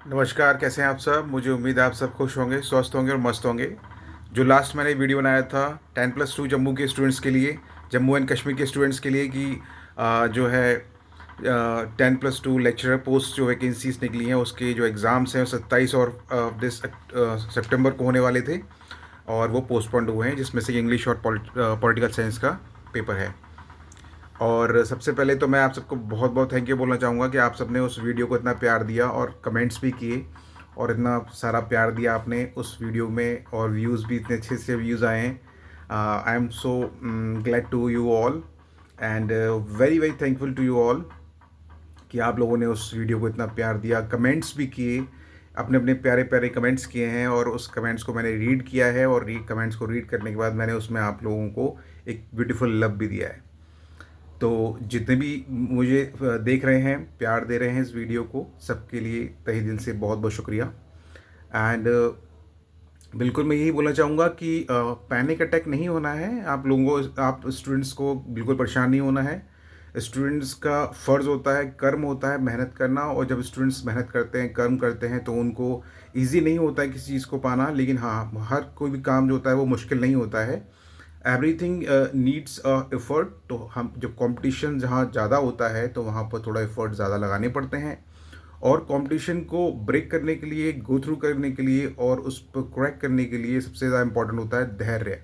नमस्कार, कैसे हैं आप सब? मुझे उम्मीद है आप सब खुश होंगे, स्वस्थ होंगे और मस्त होंगे। जो लास्ट मैंने वीडियो बनाया था 10+2 जम्मू के स्टूडेंट्स के लिए, जम्मू एंड कश्मीर के स्टूडेंट्स के लिए कि जो है 10+2 लेक्चरर पोस्ट जो वैकेंसीज निकली हैं उसके जो एग्ज़ाम्स हैं 27 और दिस सितंबर को होने वाले थे और वो पोस्टपोन्ड हुए हैं, जिसमें से इंग्लिश और पॉलिटिकल साइंस का पेपर है। और सबसे पहले तो मैं आप सबको बहुत बहुत थैंक यू बोलना चाहूँगा कि आप सबने उस वीडियो को इतना प्यार दिया और कमेंट्स भी किए और इतना सारा प्यार दिया आपने उस वीडियो में, और व्यूज़ भी इतने अच्छे से व्यूज़ आए हैं। I am so glad to you all and very very thankful to you all कि आप लोगों ने उस वीडियो को इतना प्यार दिया, कमेंट्स भी किए, अपने अपने प्यारे प्यारे कमेंट्स किए हैं और उस कमेंट्स को मैंने रीड किया है और कमेंट्स को रीड करने के बाद मैंने उसमें आप लोगों को एक ब्यूटीफुल लव भी दिया है। तो जितने भी मुझे देख रहे हैं, प्यार दे रहे हैं इस वीडियो को, सबके लिए तहे दिल से बहुत बहुत शुक्रिया। एंड बिल्कुल मैं यही बोलना चाहूँगा कि पैनिक अटैक नहीं होना है आप लोगों को, आप स्टूडेंट्स को बिल्कुल परेशान नहीं होना है। स्टूडेंट्स का फ़र्ज़ होता है, कर्म होता है मेहनत करना, और जब स्टूडेंट्स मेहनत करते हैं, कर्म करते हैं, तो उनको ईज़ी नहीं होता है किसी चीज़ को पाना, लेकिन हाँ, हर कोई भी काम जो होता है वो मुश्किल नहीं होता है। Everything needs effort. तो हम जब कंपटीशन जहाँ ज़्यादा होता है तो वहाँ पर थोड़ा एफर्ट ज़्यादा लगाने पड़ते हैं, और कंपटीशन को ब्रेक करने के लिए, गो थ्रू करने के लिए और उस पर क्रैक करने के लिए सबसे ज़्यादा इंपॉर्टेंट होता है धैर्य।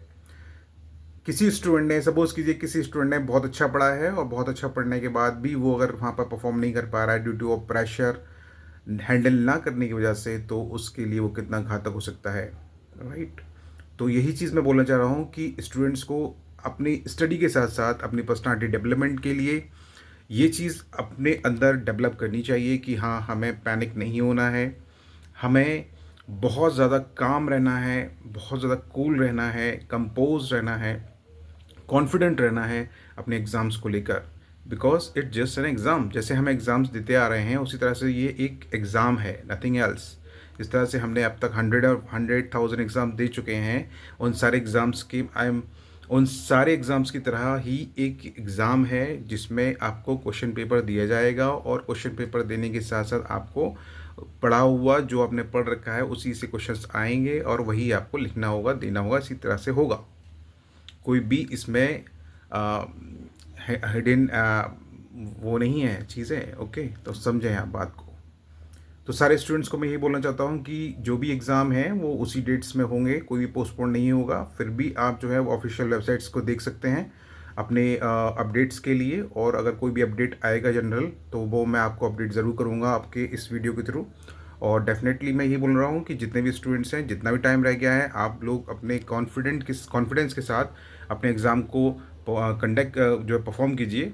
किसी स्टूडेंट ने, सपोज कीजिए किसी स्टूडेंट ने बहुत अच्छा पढ़ा है और बहुत अच्छा पढ़ने के बाद भी वो अगर वहाँ पर परफॉर्म नहीं कर पा रहा है ड्यू टू प्रेशर हैंडल ना करने की वजह से, तो उसके लिए वो कितना घातक हो सकता है, राइट? तो यही चीज़ मैं बोलना चाह रहा हूँ कि स्टूडेंट्स को अपनी स्टडी के साथ साथ अपनी पर्सनालिटी डेवलपमेंट के लिए ये चीज़ अपने अंदर डेवलप करनी चाहिए कि हाँ, हमें पैनिक नहीं होना है, हमें बहुत ज़्यादा काम रहना है, बहुत ज़्यादा कूल रहना है, कंपोज रहना है, कॉन्फिडेंट रहना है अपने एग्ज़ाम्स को लेकर। Because it just an exam. जैसे हम एग्ज़ाम्स देते आ रहे हैं उसी तरह से ये एक एग्ज़ाम है, नथिंग एल्स। जिस तरह से हमने अब तक 100,000 एग्ज़ाम दे चुके हैं, उन सारे एग्ज़ाम्स की उन सारे एग्ज़ाम्स की तरह ही एक एग्ज़ाम है जिसमें आपको क्वेश्चन पेपर दिया जाएगा, और क्वेश्चन पेपर देने के साथ साथ आपको पढ़ा हुआ जो आपने पढ़ रखा है उसी से क्वेश्चंस आएंगे और वही आपको लिखना होगा, देना होगा, इसी तरह से होगा। कोई भी इसमें हिडन वो नहीं है चीज़ें। ओके, तो समझें आप बात को। तो सारे स्टूडेंट्स को मैं यही बोलना चाहता हूँ कि जो भी एग्ज़ाम है वो उसी डेट्स में होंगे, कोई भी पोस्टपोन नहीं होगा। फिर भी आप जो है वो ऑफिशियल वेबसाइट्स को देख सकते हैं अपने अपडेट्स के लिए, और अगर कोई भी अपडेट आएगा जनरल तो वो मैं आपको अपडेट ज़रूर करूँगा आपके इस वीडियो के थ्रू। और डेफिनेटली मैं ये बोल रहा हूँ कि जितने भी स्टूडेंट्स हैं, जितना भी टाइम रह गया है, आप लोग अपने कॉन्फिडेंस के साथ अपने एग्ज़ाम को कंडक्ट जो है परफॉर्म कीजिए,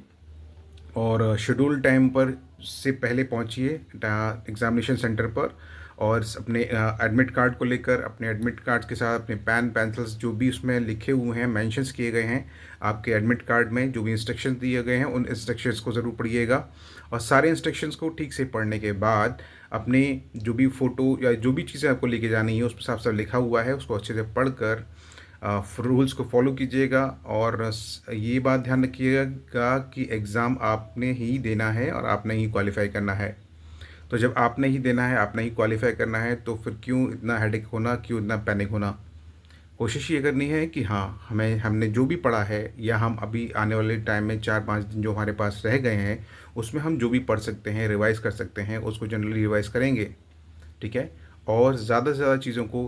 और शेड्यूल टाइम पर से पहले पहुंचिए एग्ज़ामिनेशन सेंटर पर, और अपने एडमिट कार्ड को लेकर, अपने एडमिट कार्ड के साथ अपने पेन पेंसिल्स जो भी उसमें लिखे हुए हैं, मेंशंस किए गए हैं आपके एडमिट कार्ड में, जो भी इंस्ट्रक्शंस दिए गए हैं उन इंस्ट्रक्शंस को ज़रूर पढ़िएगा। और सारे इंस्ट्रक्शंस को ठीक से पढ़ने के बाद अपने जो भी फ़ोटो या जो भी चीज़ें आपको लेके जानी है उस पर साफ साफ लिखा हुआ है उसको अच्छे से पढ़कर रूल्स को फॉलो कीजिएगा। और ये बात ध्यान रखिएगा कि एग्ज़ाम आपने ही देना है और आपने ही क्वालिफाई करना है। तो जब आपने ही देना है, आपने ही क्वालिफाई करना है, तो फिर क्यों इतना हेडेक होना, क्यों इतना पैनिक होना? कोशिश ये करनी है कि हाँ, हमने जो भी पढ़ा है, या हम अभी आने वाले टाइम में 4-5 दिन जो हमारे पास रह गए हैं उसमें हम जो भी पढ़ सकते हैं, रिवाइज़ कर सकते हैं, उसको जनरली रिवाइज़ करेंगे, ठीक है? और ज़्यादा से ज़्यादा चीज़ों को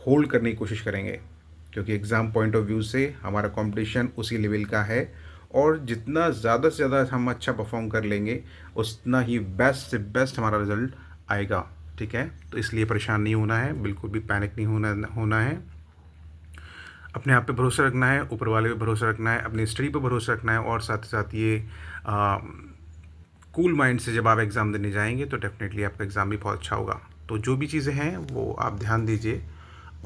होल्ड करने की कोशिश करेंगे, क्योंकि एग्ज़ाम पॉइंट ऑफ व्यू से हमारा कंपटीशन उसी लेवल का है, और जितना ज़्यादा से ज़्यादा हम अच्छा परफॉर्म कर लेंगे उतना ही बेस्ट से बेस्ट हमारा रिज़ल्ट आएगा, ठीक है? तो इसलिए परेशान नहीं होना है, बिल्कुल भी पैनिक नहीं होना है। अपने आप पे भरोसा रखना है, ऊपर वाले पे भरोसा रखना है, अपनी स्टडी पे भरोसा रखना है, और साथ ही साथ ये कूल माइंड से जब आप एग्ज़ाम देने जाएंगे तो डेफिनेटली आपका एग्ज़ाम भी बहुत अच्छा होगा। तो जो भी चीज़ें हैं वो आप ध्यान दीजिए।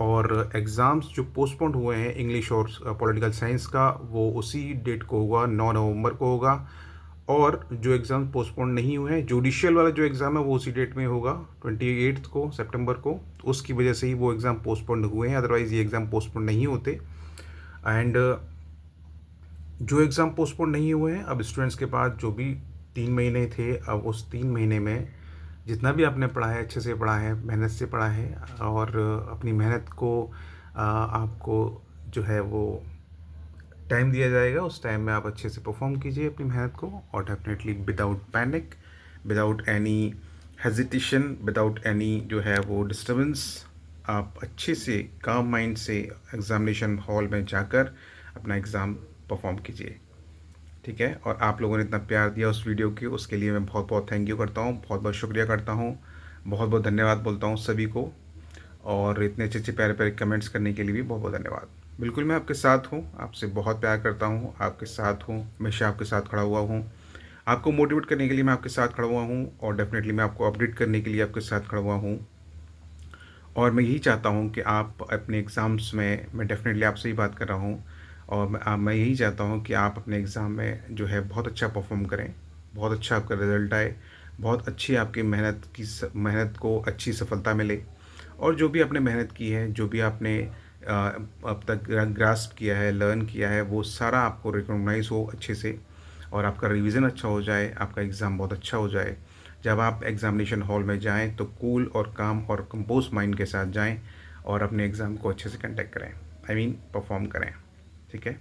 और एग्ज़ाम्स जो पोस्टपोन्ड हुए हैं इंग्लिश और पॉलिटिकल साइंस का, वो उसी डेट को होगा, 9 नवंबर को होगा। और जो एग्ज़ाम पोस्टपोन्ड नहीं हुए हैं, जुडिशियल वाला जो एग्ज़ाम है वो उसी डेट में होगा, 28 को सितंबर को। उसकी वजह से ही वो एग्ज़ाम पोस्टपोन्ड हुए हैं, अदरवाइज़ ये एग्ज़ाम पोस्टपोन्ड नहीं होते। एंड जो एग्ज़ाम पोस्टपोन नहीं हुए हैं, अब स्टूडेंट्स के पास जो भी 3 महीने थे, अब उस 3 महीने में जितना भी आपने पढ़ा है अच्छे से पढ़ा है, मेहनत से पढ़ा है, और अपनी मेहनत को आपको जो है वो टाइम दिया जाएगा। उस टाइम में आप अच्छे से परफॉर्म कीजिए अपनी मेहनत को, और definitely without panic, without any hesitation, without any जो है वो डिस्टर्बेंस, आप अच्छे से काम माइंड से एग्ज़ामिनेशन हॉल में जाकर अपना एग्ज़ाम परफॉर्म कीजिए। ठीक है, और आप लोगों ने इतना प्यार दिया उस वीडियो के, उसके लिए मैं बहुत बहुत थैंक यू करता हूँ, बहुत बहुत शुक्रिया करता हूँ, बहुत बहुत धन्यवाद बोलता हूँ सभी को। और इतने अच्छे अच्छे प्यारे प्यारे कमेंट्स करने के लिए भी बहुत बहुत धन्यवाद। बिल्कुल मैं आपके साथ हूँ, आपसे बहुत प्यार करता हूँ, आपके साथ हूँ, हमेशा आपके साथ खड़ा हुआ हूँ। आपको मोटिवेट करने के लिए मैं आपके साथ खड़ा हुआ हूँ, और डेफिनेटली मैं आपको अपडेट करने के लिए आपके साथ खड़ा हुआ हूँ। और मैं यही चाहता हूँ कि आप अपने एग्ज़ाम्स में, मैं डेफिनेटली आपसे ही बात कर रहा हूँ, और मैं यही चाहता हूँ कि आप अपने एग्ज़ाम में जो है बहुत अच्छा परफॉर्म करें, बहुत अच्छा आपका रिज़ल्ट आए, बहुत अच्छी आपकी मेहनत को अच्छी सफलता मिले। और जो भी आपने मेहनत की है, जो भी आपने अब तक ग्रास्प किया है, लर्न किया है, वो सारा आपको रिकॉग्नाइज़ हो अच्छे से, और आपका रिवीजन अच्छा हो जाए, आपका एग्ज़ाम बहुत अच्छा हो जाए। जब आप एग्ज़ामिनेशन हॉल में जाएं तो कूल और काम और कंपोज माइंड के साथ जाएं, और अपने एग्ज़ाम को अच्छे से कंडक्ट करें, परफॉर्म करें। ठीक है,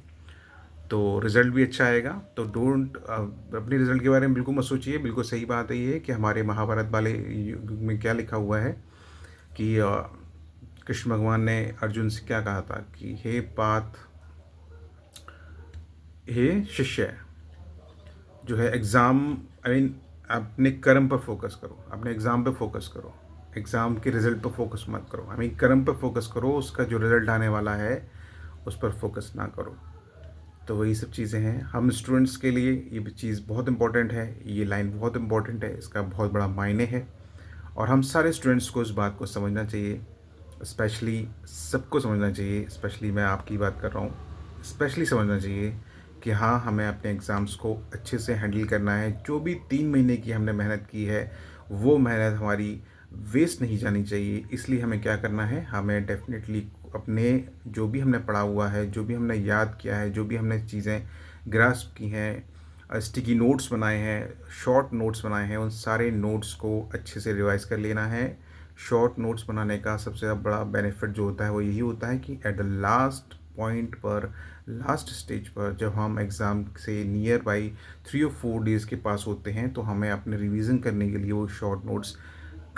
तो रिज़ल्ट भी अच्छा आएगा। तो डोंट अपने रिज़ल्ट के बारे में बिल्कुल मत सोचिए। बिल्कुल सही बात है ये कि हमारे महाभारत वाले युग में क्या लिखा हुआ है कि कृष्ण भगवान ने अर्जुन से क्या कहा था कि हे शिष्य, जो है एग्ज़ाम, अपने कर्म पर फोकस करो, अपने एग्ज़ाम पे फोकस करो, एग्ज़ाम के रिज़ल्ट पर फोकस मत करो। कर्म पर फोकस करो, उसका जो रिज़ल्ट आने वाला है उस पर फोकस ना करो। तो वही सब चीज़ें हैं। हम स्टूडेंट्स के लिए ये चीज़ बहुत इंपॉर्टेंट है, ये लाइन बहुत इंपॉर्टेंट है, इसका बहुत बड़ा मायने है, और हम सारे स्टूडेंट्स को इस बात को समझना चाहिए। स्पेशली सबको समझना चाहिए, स्पेशली मैं आपकी बात कर रहा हूँ, स्पेशली समझना चाहिए कि हाँ, हमें अपने एग्ज़ाम्स को अच्छे से हैंडल करना है। जो भी 3 महीने की हमने मेहनत की है, वो मेहनत हमारी वेस्ट नहीं जानी चाहिए। इसलिए हमें क्या करना है, हमें डेफ़िनेटली अपने जो भी हमने पढ़ा हुआ है, जो भी हमने याद किया है, जो भी हमने चीज़ें ग्रास्प की हैं, स्टिकी नोट्स बनाए हैं, शॉर्ट नोट्स बनाए हैं, उन सारे नोट्स को अच्छे से रिवाइज़ कर लेना है। शॉर्ट नोट्स बनाने का सबसे बड़ा बेनिफिट जो होता है वो यही होता है कि एट द लास्ट पॉइंट पर, लास्ट स्टेज पर, जब हम एग्ज़ाम से नियर बाई 3 और 4 डेज़ के पास होते हैं, तो हमें अपने रिवीजन करने के लिए वो शॉर्ट नोट्स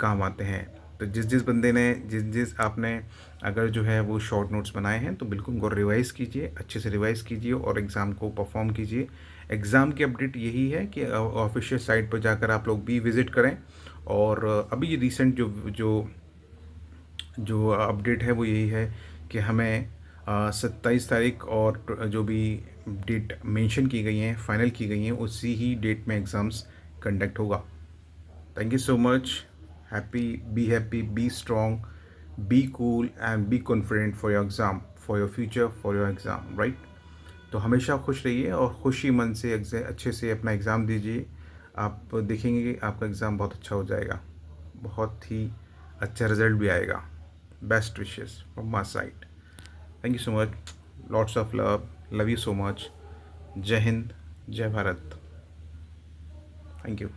काम आते हैं। तो जिस जिस बंदे ने, जिस जिस आपने अगर जो है वो शॉर्ट नोट्स बनाए हैं, तो बिल्कुल उनको रिवाइज़ कीजिए, अच्छे से रिवाइज़ कीजिए, और एग्ज़ाम को परफॉर्म कीजिए। एग्ज़ाम की अपडेट यही है कि ऑफिशियल साइट पर जाकर आप लोग भी विज़िट करें। और अभी ये रिसेंट जो जो जो अपडेट है वो यही है कि हमें 27 तारीख और जो भी डेट मेंशन की गई हैं, फाइनल की गई हैं, उसी ही डेट में एग्ज़ाम्स कंडक्ट होगा। Thank you so much. Happy, be strong, be cool, and be confident for your exam, for your future, for your exam, right? तो हमेशा खुश रहिए, और खुशी मन से अच्छे से अपना एग्ज़ाम दीजिए। आप देखेंगे कि आपका एग्ज़ाम बहुत अच्छा हो जाएगा, बहुत ही अच्छा रिज़ल्ट भी आएगा। Best wishes from my side. Thank you so much, lots of love you so much. जय हिंद, जय भारत। Thank you.